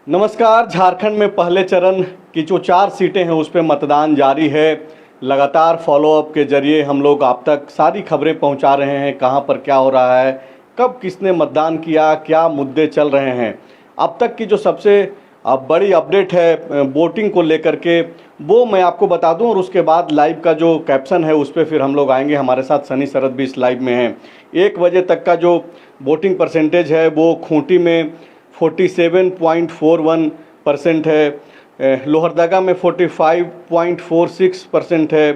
नमस्कार। झारखंड में पहले चरण की जो 4 सीटें हैं उस पर मतदान जारी है। लगातार फॉलोअप के जरिए हम लोग आप तक सारी खबरें पहुंचा रहे हैं, कहां पर क्या हो रहा है, कब किसने मतदान किया, क्या मुद्दे चल रहे हैं। अब तक की जो सबसे बड़ी अपडेट है वोटिंग को लेकर के वो मैं आपको बता दूं, और उसके बाद लाइव का जो कैप्शन है उस पर फिर हम लोग आएंगे। हमारे साथ सनी शरद भी इस लाइव में हैं। 1 बजे तक का जो वोटिंग परसेंटेज है वो खूंटी में 47.41% है, लोहरदगा में 45.46% है,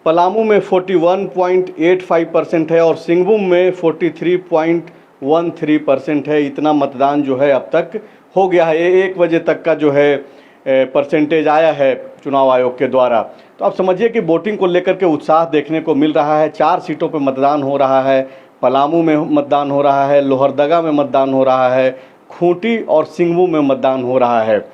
पलामू में 41.85% है और सिंहभूम में 43.13% है। इतना मतदान जो है अब तक हो गया है। 1 बजे तक का जो है परसेंटेज आया है चुनाव आयोग के द्वारा। तो आप समझिए कि वोटिंग को लेकर के उत्साह देखने को मिल रहा है। 4 सीटों पर मतदान हो रहा है। पलामू में मतदान हो रहा है, लोहरदगा में मतदान हो रहा है, खूंटी और सिंहभूम में मतदान हो रहा है।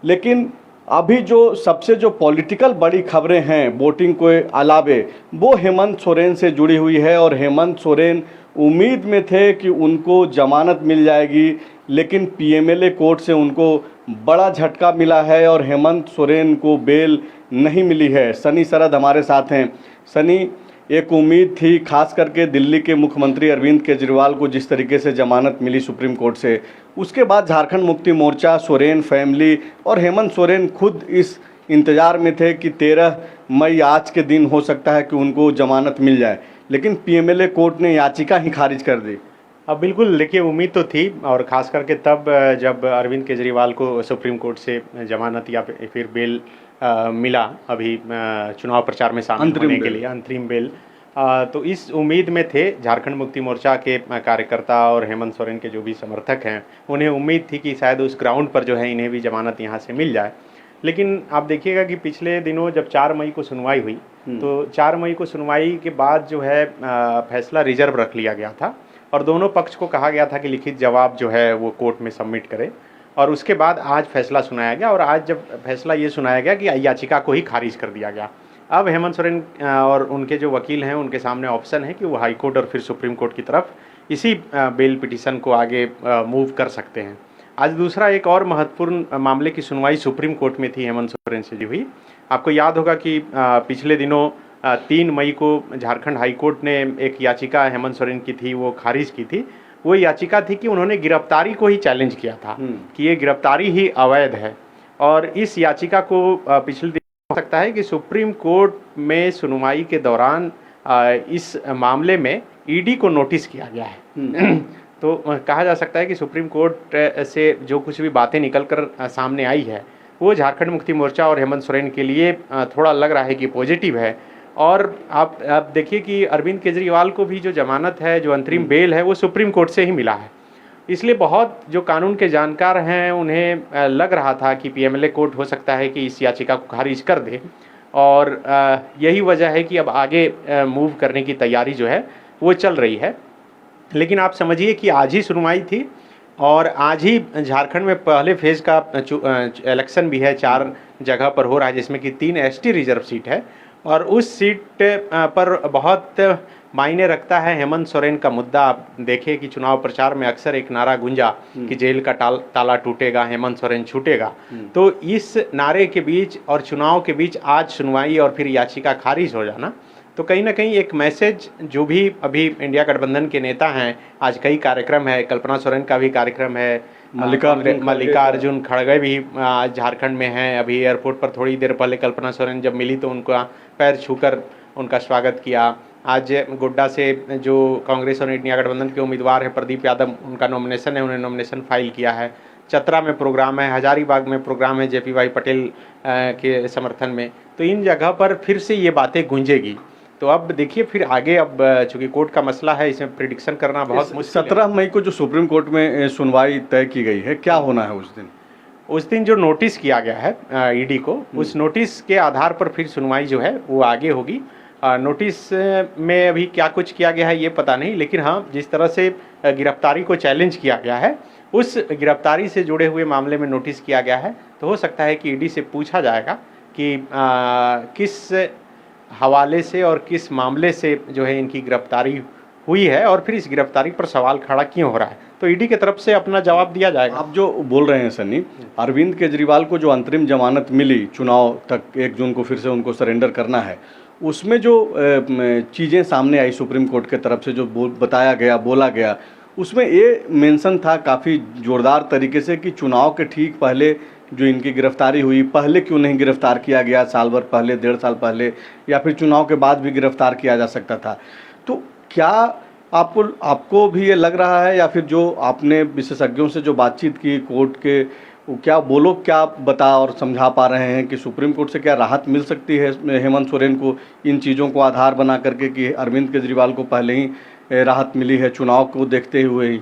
लेकिन अभी जो सबसे जो पॉलिटिकल बड़ी खबरें हैं वोटिंग के अलावे वो हेमंत सोरेन से जुड़ी हुई है। और हेमंत सोरेन उम्मीद में थे कि उनको जमानत मिल जाएगी, लेकिन पीएमएलए कोर्ट से उनको बड़ा झटका मिला है और हेमंत सोरेन को बेल नहीं मिली है। सनी शरद हमारे साथ हैं। सनी, एक उम्मीद थी खास करके दिल्ली के मुख्यमंत्री अरविंद केजरीवाल को जिस तरीके से जमानत मिली सुप्रीम कोर्ट से, उसके बाद झारखंड मुक्ति मोर्चा, सोरेन फैमिली और हेमंत सोरेन खुद इस इंतज़ार में थे कि 13 मई आज के दिन हो सकता है कि उनको जमानत मिल जाए, लेकिन पीएमएलए कोर्ट ने याचिका ही खारिज कर दी। अब बिल्कुल देखिए, उम्मीद तो थी, और ख़ास करके तब जब अरविंद केजरीवाल को सुप्रीम कोर्ट से जमानत या फिर बेल मिला अभी चुनाव प्रचार में शामिल होने के लिए अंतरिम बेल। तो इस उम्मीद में थे झारखंड मुक्ति मोर्चा के कार्यकर्ता और हेमंत सोरेन के जो भी समर्थक हैं, उन्हें उम्मीद थी कि शायद उस ग्राउंड पर जो है इन्हें भी जमानत यहाँ से मिल जाए। लेकिन आप देखिएगा कि पिछले दिनों जब 4 मई को सुनवाई हुई, तो 4 मई को सुनवाई के बाद जो है फैसला रिजर्व रख लिया गया था और दोनों पक्ष को कहा गया था कि लिखित जवाब जो है वो कोर्ट में सबमिट करें। और उसके बाद आज फैसला सुनाया गया, और आज जब फैसला ये सुनाया गया कि याचिका को ही खारिज कर दिया गया। अब हेमंत सोरेन और उनके जो वकील हैं उनके सामने ऑप्शन है कि वो हाई कोर्ट और फिर सुप्रीम कोर्ट की तरफ इसी बेल पिटीशन को आगे मूव कर सकते हैं। आज दूसरा एक और महत्वपूर्ण मामले की सुनवाई सुप्रीम कोर्ट में थी हेमंत सोरेन से जो हुई। आपको याद होगा कि पिछले दिनों 3 मई को झारखंड हाई कोर्ट ने एक याचिका हेमंत सोरेन की थी वो खारिज की थी। वो याचिका थी कि उन्होंने गिरफ्तारी को ही चैलेंज किया था कि ये गिरफ्तारी ही अवैध है। और इस याचिका को पिछले दिन हो सकता है कि सुप्रीम कोर्ट में सुनवाई के दौरान इस मामले में ईडी को नोटिस किया गया है। तो कहा जा सकता है कि सुप्रीम कोर्ट से जो कुछ भी बातें निकलकर सामने आई है वो झारखंड मुक्ति मोर्चा और हेमंत सोरेन के लिए थोड़ा लग रहा है कि पॉजिटिव है। और आप देखिए कि अरविंद केजरीवाल को भी जो जमानत है, जो अंतरिम बेल है, वो सुप्रीम कोर्ट से ही मिला है। इसलिए बहुत जो कानून के जानकार हैं उन्हें लग रहा था कि पीएमएलए कोर्ट हो सकता है कि इस याचिका को खारिज कर दे, और यही वजह है कि अब आगे मूव करने की तैयारी जो है वो चल रही है। लेकिन आप समझिए कि आज ही सुनवाई थी और आज ही झारखंड में पहले फेज़ का इलेक्शन भी है, 4 जगह पर हो रहा है, जिसमें कि 3 एसटी रिजर्व सीट है। और उस सीट पर बहुत मायने रखता है हेमंत सोरेन का मुद्दा। आप देखिए कि चुनाव प्रचार में अक्सर एक नारा गूंजा कि जेल का ताला टूटेगा, हेमंत सोरेन छूटेगा। तो इस नारे के बीच और चुनाव के बीच आज सुनवाई और फिर याचिका खारिज हो जाना, तो कहीं ना कहीं एक मैसेज, जो भी अभी इंडिया गठबंधन के नेता हैं, आज कई कार्यक्रम है, कल्पना सोरेन का भी कार्यक्रम है, मल्लिकार्जुन खड़गे भी आज झारखंड में हैं। अभी एयरपोर्ट पर थोड़ी देर पहले कल्पना सोरेन जब मिली तो उनका पैर छूकर उनका स्वागत किया। आज गोड्डा से जो कांग्रेस और इंडिया गठबंधन के उम्मीदवार हैं प्रदीप यादव, उनका नॉमिनेशन है, उन्हें नॉमिनेशन फाइल किया है। चतरा में प्रोग्राम है, हजारीबाग में प्रोग्राम है जेपी भाई पटेल के समर्थन में। तो इन जगह पर फिर से ये बातें गूंजेगी। तो अब देखिए फिर आगे, अब चूंकि कोर्ट का मसला है, इसमें प्रिडिक्शन करना बहुत मुश्किल है। 17 मई को जो सुप्रीम कोर्ट में सुनवाई तय की गई है, क्या होना है उस दिन? उस दिन जो नोटिस किया गया है ईडी को, उस नोटिस के आधार पर फिर सुनवाई जो है वो आगे होगी। नोटिस में अभी क्या कुछ किया गया है ये पता नहीं, लेकिन हाँ, जिस तरह से गिरफ्तारी को चैलेंज किया गया है, उस गिरफ्तारी से जुड़े हुए मामले में नोटिस किया गया है, तो हो सकता है कि ईडी से पूछा जाएगा कि किस हवाले से और किस मामले से जो है इनकी गिरफ्तारी हुई है और फिर इस गिरफ्तारी पर सवाल खड़ा क्यों हो रहा है, तो ईडी की तरफ से अपना जवाब दिया जाएगा। आप जो बोल रहे हैं सनी, अरविंद केजरीवाल को जो अंतरिम जमानत मिली चुनाव तक, 1 जून को फिर से उनको सरेंडर करना है, उसमें जो चीज़ें सामने आई सुप्रीम कोर्ट के तरफ से जो बताया गया, बोला गया, उसमें ये मेंशन था काफ़ी ज़ोरदार तरीके से कि चुनाव के ठीक पहले जो इनकी गिरफ्तारी हुई, पहले क्यों नहीं गिरफ्तार किया गया, साल भर पहले, 1.5 साल पहले, या फिर चुनाव के बाद भी गिरफ्तार किया जा सकता था। तो क्या आपको भी ये लग रहा है, या फिर जो आपने विशेषज्ञों से जो बातचीत की कोर्ट के, वो क्या बोलो क्या बता और समझा पा रहे हैं कि सुप्रीम कोर्ट से क्या राहत मिल सकती है हेमंत सोरेन को इन चीज़ों को आधार बना करके कि अरविंद केजरीवाल को पहले ही राहत मिली है चुनाव को देखते हुए ही?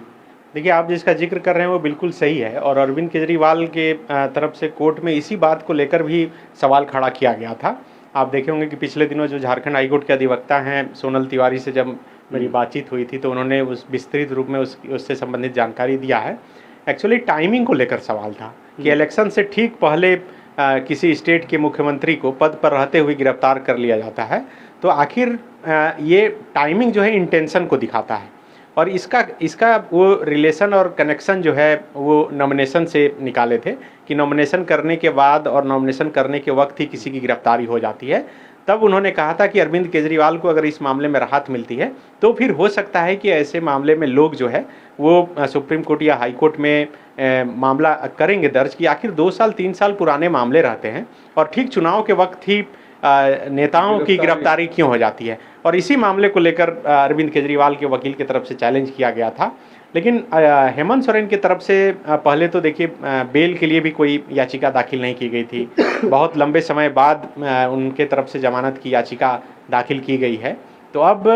देखिए, आप जिसका जिक्र कर रहे हैं वो बिल्कुल सही है, और अरविंद केजरीवाल के तरफ से कोर्ट में इसी बात को लेकर भी सवाल खड़ा किया गया था। आप देखे होंगे कि पिछले दिनों जो झारखंड हाईकोर्ट के अधिवक्ता हैं सोनल तिवारी से जब मेरी बातचीत हुई थी तो उन्होंने उस विस्तृत रूप में उससे संबंधित जानकारी दिया है। एक्चुअली टाइमिंग को लेकर सवाल था कि इलेक्शन से ठीक पहले किसी स्टेट के मुख्यमंत्री को पद पर रहते हुए गिरफ्तार कर लिया जाता है, तो आखिर ये टाइमिंग जो है इंटेंशन को दिखाता है, और इसका वो रिलेशन और कनेक्शन जो है वो नॉमिनेशन से निकाले थे कि नॉमिनेशन करने के बाद और नॉमिनेशन करने के वक्त ही किसी की गिरफ्तारी हो जाती है। तब उन्होंने कहा था कि अरविंद केजरीवाल को अगर इस मामले में राहत मिलती है तो फिर हो सकता है कि ऐसे मामले में लोग जो है वो सुप्रीम कोर्ट या हाई कोर्ट में मामला करेंगे दर्ज कि आखिर 2 साल 3 साल पुराने मामले रहते हैं और ठीक चुनाव के वक्त ही नेताओं की गिरफ्तारी क्यों हो जाती है। और इसी मामले को लेकर अरविंद केजरीवाल के वकील की तरफ से चैलेंज किया गया था। लेकिन हेमंत सोरेन की तरफ से पहले तो देखिए बेल के लिए भी कोई याचिका दाखिल नहीं की गई थी। बहुत लंबे समय बाद उनके तरफ से जमानत की याचिका दाखिल की गई है। तो अब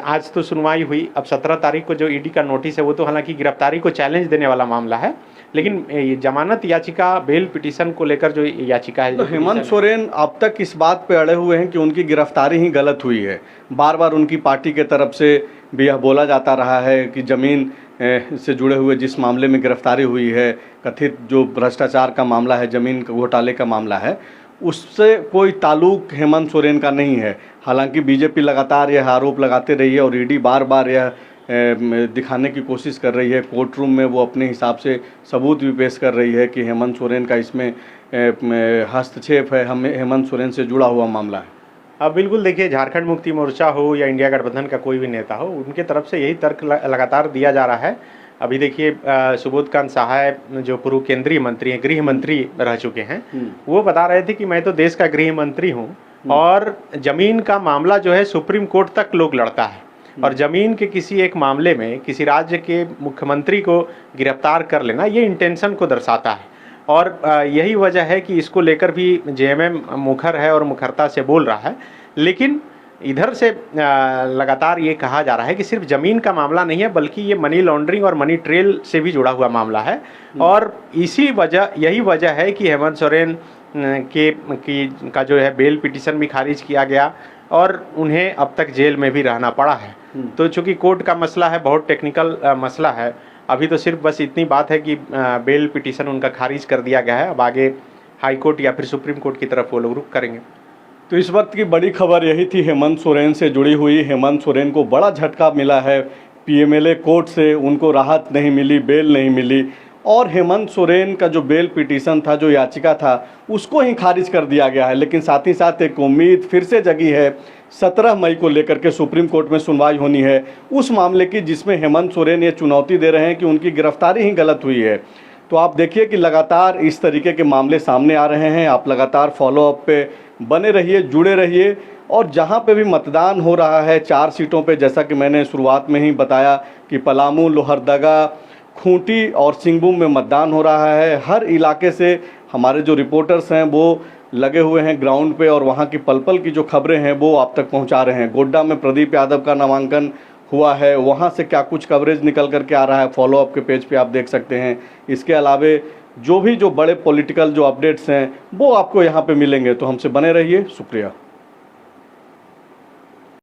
आज तो सुनवाई हुई, अब 17 तारीख को जो ईडी का नोटिस है वो तो हालांकि गिरफ्तारी को चैलेंज देने वाला मामला है, लेकिन ये जमानत याचिका, बेल पिटीशन को लेकर जो याचिका है, तो हेमंत सोरेन अब तक इस बात पे अड़े हुए हैं कि उनकी गिरफ्तारी ही गलत हुई है। बार बार उनकी पार्टी के तरफ से भी यह बोला जाता रहा है कि ज़मीन से जुड़े हुए जिस मामले में गिरफ्तारी हुई है, कथित जो भ्रष्टाचार का मामला है, ज़मीन घोटाले का मामला है, उससे कोई ताल्लुक हेमंत सोरेन का नहीं है। हालांकि बीजेपी लगातार यह आरोप लगाते रही है और ईडी बार बार यह दिखाने की कोशिश कर रही है, कोर्ट रूम में वो अपने हिसाब से सबूत भी पेश कर रही है कि हेमंत सोरेन का इसमें हस्तक्षेप है, हेमंत सोरेन से जुड़ा हुआ मामला है। अब बिल्कुल देखिए, झारखंड मुक्ति मोर्चा हो या इंडिया गठबंधन का कोई भी नेता हो, उनके तरफ से यही तर्क लगातार दिया जा रहा है। अभी देखिए सुबोध कांत सहाय जो पूर्व केंद्रीय मंत्री हैं, गृह मंत्री रह चुके हैं, वो बता रहे थे कि मैं तो देश का गृह मंत्री हूँ और जमीन का मामला जो है सुप्रीम कोर्ट तक लोग लड़ता है, और जमीन के किसी एक मामले में किसी राज्य के मुख्यमंत्री को गिरफ्तार कर लेना ये इंटेंशन को दर्शाता है। और यही वजह है कि इसको लेकर भी जेएमएम मुखर है और मुखरता से बोल रहा है। लेकिन इधर से लगातार ये कहा जा रहा है कि सिर्फ ज़मीन का मामला नहीं है, बल्कि ये मनी लॉन्ड्रिंग और मनी ट्रेल से भी जुड़ा हुआ मामला है। और यही वजह है कि हेमंत सोरेन का जो है बेल पिटीशन भी खारिज किया गया और उन्हें अब तक जेल में भी रहना पड़ा है। तो चूंकि कोर्ट का मसला है, बहुत टेक्निकल मसला है, अभी तो सिर्फ बस इतनी बात है कि बेल पिटीशन उनका खारिज कर दिया गया है। अब आगे हाई कोर्ट या फिर सुप्रीम कोर्ट की तरफ वो लोग रुख करेंगे। तो इस वक्त की बड़ी खबर यही थी हेमंत सोरेन से जुड़ी हुई। हेमंत सोरेन को बड़ा झटका मिला है पीएमएलए कोर्ट से, उनको राहत नहीं मिली, बेल नहीं मिली, और हेमंत सोरेन का जो बेल पिटीशन था, जो याचिका था, उसको ही खारिज कर दिया गया है। लेकिन साथ ही साथ एक उम्मीद फिर से जगी है, 17 मई को लेकर के सुप्रीम कोर्ट में सुनवाई होनी है उस मामले की जिसमें हेमंत सोरेन ये चुनौती दे रहे हैं कि उनकी गिरफ्तारी ही गलत हुई है। तो आप देखिए कि लगातार इस तरीके के मामले सामने आ रहे हैं। आप लगातार फॉलोअप पे बने रहिए, जुड़े रहिए, और जहां पे भी मतदान हो रहा है 4 सीटों पे, जैसा कि मैंने शुरुआत में ही बताया कि पलामू, लोहरदगा, खूंटी और सिंहभूम में मतदान हो रहा है। हर इलाके से हमारे जो रिपोर्टर्स हैं वो लगे हुए हैं ग्राउंड पे और वहाँ की पल पल की जो खबरें हैं वो आप तक पहुँचा रहे हैं। गोड्डा में प्रदीप यादव का नामांकन हुआ है, वहाँ से क्या कुछ कवरेज निकल करके आ रहा है, फॉलोअप के पेज पे आप देख सकते हैं। इसके अलावे जो बड़े पॉलिटिकल जो अपडेट्स हैं वो आपको यहाँ पे मिलेंगे। तो हमसे बने रहिए, शुक्रिया।